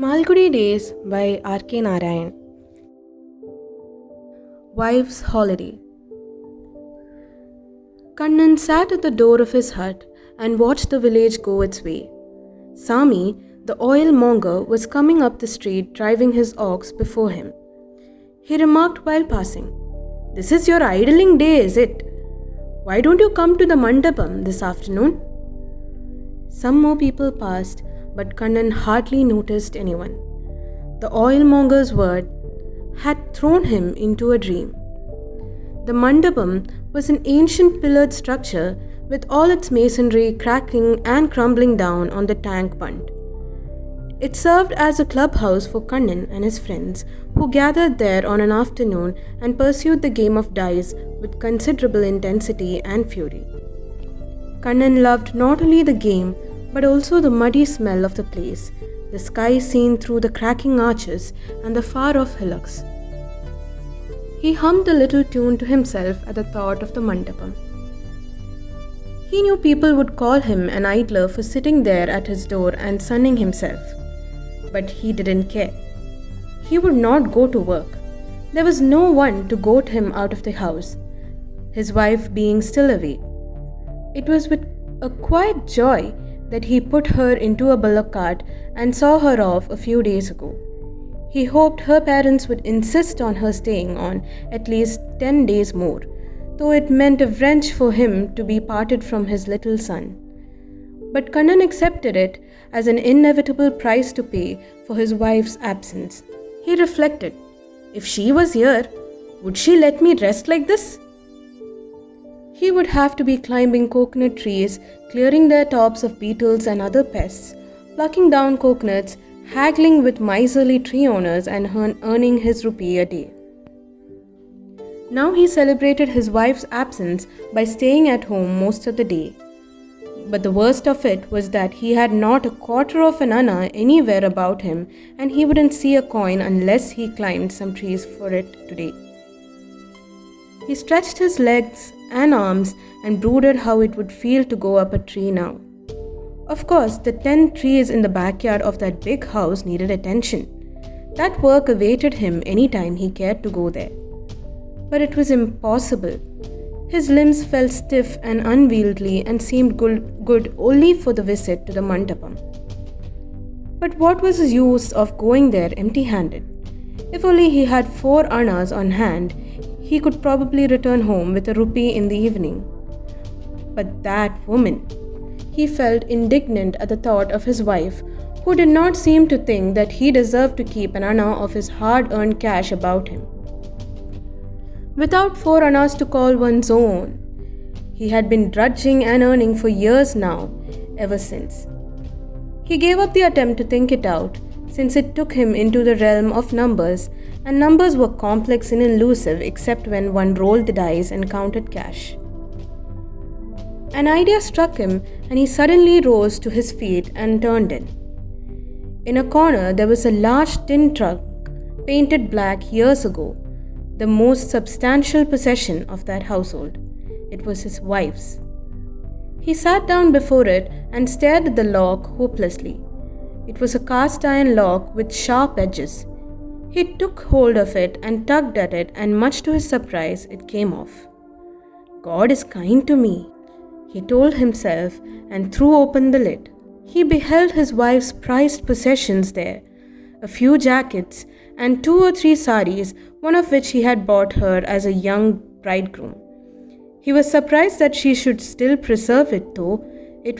Malgudi Days by R.K. Narayan. Wife's Holiday. Kannan sat at the door of his hut and watched the village go its way. Sami, the oil monger, was coming up the street driving his ox before him. He remarked while passing, "This is your idling day, is it? Why don't you come to the mandapam this afternoon?" Some more people passed, but Kannan hardly noticed anyone. The oilmonger's word had thrown him into a dream. The mandapam was an ancient pillared structure with all its masonry cracking and crumbling down on the tank bund. It served as a clubhouse for Kannan and his friends, who gathered there on an afternoon and pursued the game of dice with considerable intensity and fury. Kannan loved not only the game, but also the muddy smell of the place, the sky seen through the cracking arches, and the far-off hillocks. He hummed a little tune to himself at the thought of the mandapam. He knew people would call him an idler for sitting there at his door and sunning himself. But he didn't care. He would not go to work. There was no one to goad him out of the house, his wife being still away. It was with a quiet joy that he put her into a bullock cart and saw her off a few days ago. He hoped her parents would insist on her staying on at least 10 days more, though it meant a wrench for him to be parted from his little son. But Kannan accepted it as an inevitable price to pay for his wife's absence. He reflected, if she was here, would she let me rest like this? He would have to be climbing coconut trees, clearing their tops of beetles and other pests, plucking down coconuts, haggling with miserly tree owners and earning his rupee a day. Now he celebrated his wife's absence by staying at home most of the day. But the worst of it was that he had not a quarter of an anna anywhere about him, and he wouldn't see a coin unless he climbed some trees for it today. He stretched his legs and arms and brooded how it would feel to go up a tree now. Of course, the 10 trees in the backyard of that big house needed attention. That work awaited him any time he cared to go there. But it was impossible. His limbs felt stiff and unwieldy and seemed good only for the visit to the mandapam. But what was the use of going there empty-handed? If only he had 4 annas on hand, he could probably return home with a rupee in the evening. But that woman! He felt indignant at the thought of his wife, who did not seem to think that he deserved to keep an anna of his hard-earned cash about him. Without 4 annas to call one's own, he had been drudging and earning for years now, ever since. He gave up the attempt to think it out, since it took him into the realm of numbers, and numbers were complex and elusive except when one rolled the dice and counted cash. An idea struck him, and he suddenly rose to his feet and turned in. In a corner there was a large tin trunk, painted black years ago, the most substantial possession of that household. It was his wife's. He sat down before it and stared at the lock hopelessly. It was a cast iron lock with sharp edges. He took hold of it and tugged at it, and much to his surprise, it came off. "God is kind to me," he told himself, and threw open the lid. He beheld his wife's prized possessions there, a few jackets and 2 or 3 saris, one of which he had bought her as a young bridegroom. He was surprised that she should still preserve it, though. He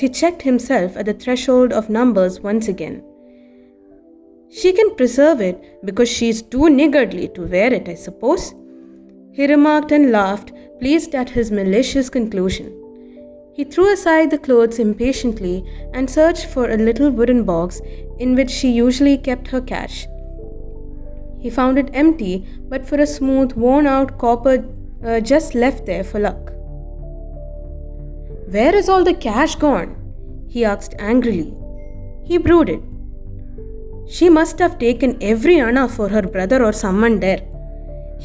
checked himself at the threshold of numbers once again. "She can preserve it because she's too niggardly to wear it, I suppose," he remarked and laughed, pleased at his malicious conclusion. He threw aside the clothes impatiently and searched for a little wooden box in which she usually kept her cash. He found it empty, but for a smooth, worn-out copper just left there for luck. "Where is all the cash gone?" he asked angrily. He brooded. "She must have taken every anna for her brother or someone there.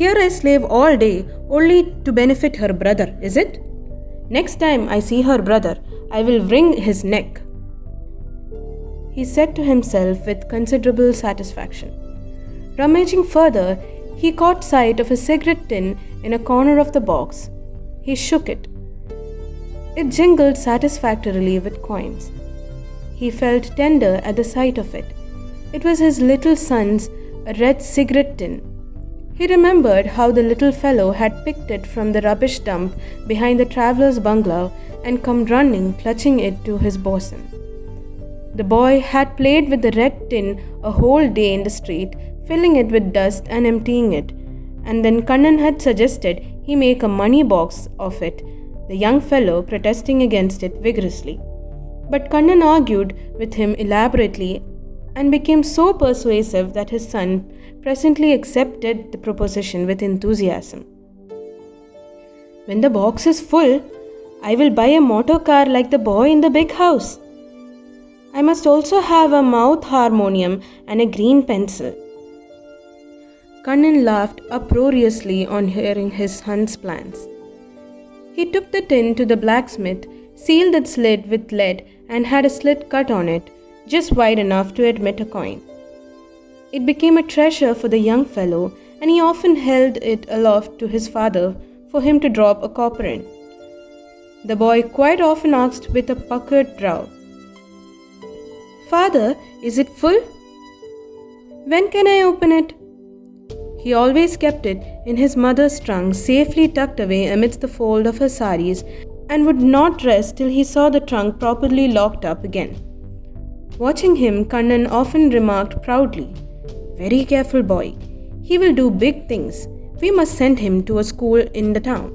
Here I slave all day only to benefit her brother, is it? Next time I see her brother, I will wring his neck." he said to himself with considerable satisfaction. Rummaging further, he caught sight of a cigarette tin in a corner of the box. He shook it. It jingled satisfactorily with coins. He felt tender at the sight of it. It was his little son's red cigarette tin. He remembered how the little fellow had picked it from the rubbish dump behind the traveller's bungalow and come running, clutching it to his bosom. The boy had played with the red tin a whole day in the street, filling it with dust and emptying it, and then Kannan had suggested he make a money box of it, the young fellow protesting against it vigorously. But Kannan argued with him elaborately and became so persuasive that his son presently accepted the proposition with enthusiasm. When the box is full, I will buy a motor car like the boy in the big house. I must also have a mouth harmonium and a green pencil. Kannan laughed uproariously on hearing his son's plans. He took the tin to the blacksmith, sealed its lid with lead, and had a slit cut on it, just wide enough to admit a coin. It became a treasure for the young fellow, and he often held it aloft to his father for him to drop a copper in. The boy quite often asked with a puckered brow, "Father, is it full? When can I open it?" He always kept it in his mother's trunk, safely tucked away amidst the fold of her saris, and would not rest till he saw the trunk properly locked up again. Watching him, Kannan often remarked proudly, "Very careful boy. He will do big things. We must send him to a school in the town."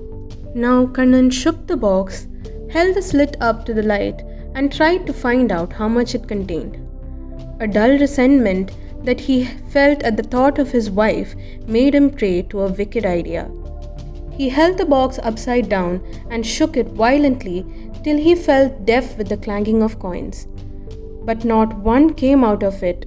Now Kannan shook the box, held the slit up to the light, and tried to find out how much it contained. A dull resentment that he felt at the thought of his wife made him prey to a wicked idea. He held the box upside down and shook it violently till he felt deaf with the clanking of coins. But not one came out of it.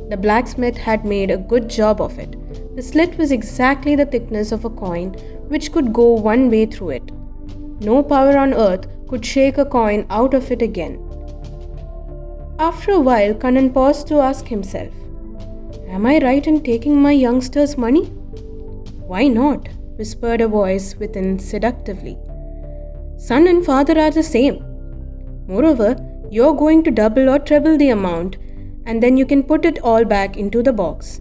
The blacksmith had made a good job of it. The slit was exactly the thickness of a coin, which could go one way through it. No power on earth could shake a coin out of it again. After a while, Kannan paused to ask himself, "Am I right in taking my youngster's money?" "Why not?" whispered a voice within seductively. "Son and father are the same. Moreover, you're going to double or treble the amount, and then you can put it all back into the box.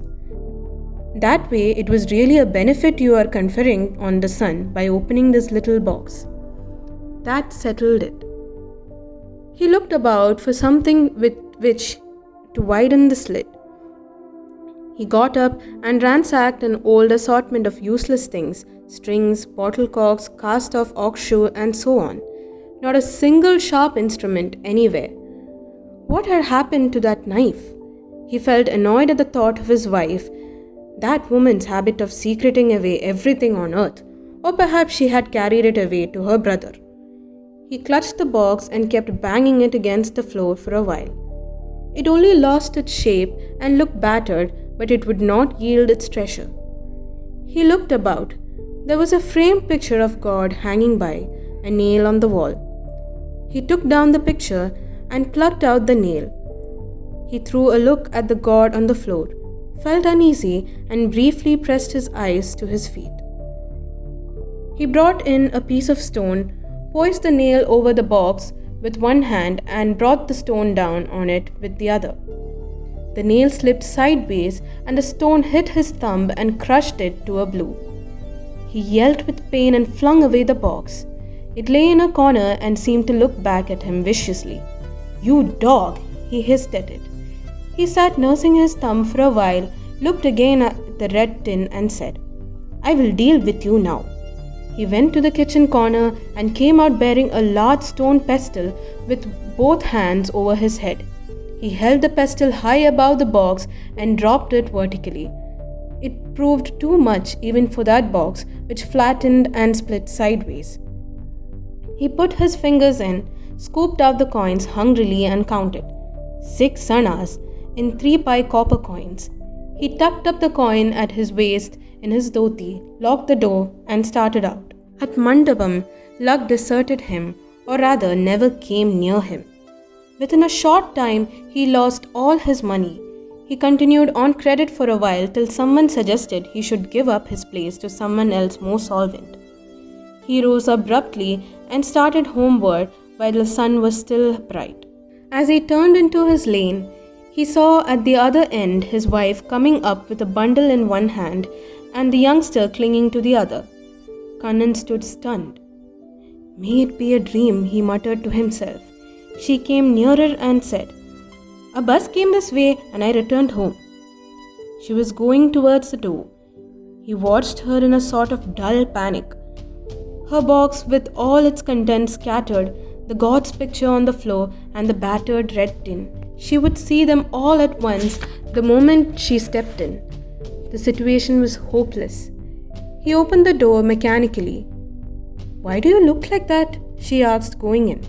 That way, it was really a benefit you are conferring on the son by opening this little box." That settled it. He looked about for something with which to widen the slit. He got up and ransacked an old assortment of useless things, strings, bottle corks, cast-off ox shoe, and so on. Not a single sharp instrument anywhere. What had happened to that knife? He felt annoyed at the thought of his wife, that woman's habit of secreting away everything on earth, or perhaps she had carried it away to her brother. He clutched the box and kept banging it against the floor for a while. It only lost its shape and looked battered, but it would not yield its treasure. He looked about. There was a framed picture of God hanging by, a nail on the wall. He took down the picture and plucked out the nail. He threw a look at the God on the floor, felt uneasy, and briefly pressed his eyes to his feet. He brought in a piece of stone, poised the nail over the box with one hand, and brought the stone down on it with the other. The nail slipped sideways, and the stone hit his thumb and crushed it to a blue. He yelled with pain and flung away the box. It lay in a corner and seemed to look back at him viciously. "You dog!" he hissed at it. He sat nursing his thumb for a while, looked again at the red tin, and said, "I will deal with you now." He went to the kitchen corner and came out bearing a large stone pestle with both hands over his head. He held the pestle high above the box and dropped it vertically. It proved too much even for that box, which flattened and split sideways. He put his fingers in, scooped out the coins hungrily, and counted 6 annas in 3 pi copper coins. He tucked up the coin at his waist in his dhoti, locked the door, and started out. At Mandapam, luck deserted him, or rather never came near him. Within a short time, he lost all his money. He continued on credit for a while till someone suggested he should give up his place to someone else more solvent. He rose abruptly and started homeward while the sun was still bright. As he turned into his lane, he saw at the other end his wife coming up with a bundle in one hand and the youngster clinging to the other. Kannan stood stunned. "May it be a dream," he muttered to himself. She came nearer and said, "A bus came this way and I returned home." She was going towards the door. He watched her in a sort of dull panic. Her box with all its contents scattered, the god's picture on the floor and the battered red tin. She would see them all at once the moment she stepped in. The situation was hopeless. He opened the door mechanically. "Why do you look like that?" she asked, going in.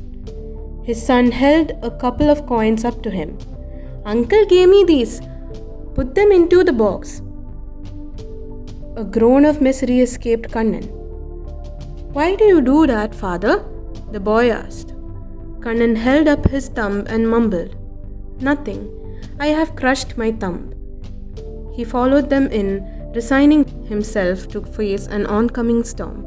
His son held a couple of coins up to him. "Uncle gave me these. Put them into the box." A groan of misery escaped Kannan. "Why do you do that, father?" the boy asked. Kannan held up his thumb and mumbled, "Nothing. I have crushed my thumb." He followed them in, resigning himself to face an oncoming storm.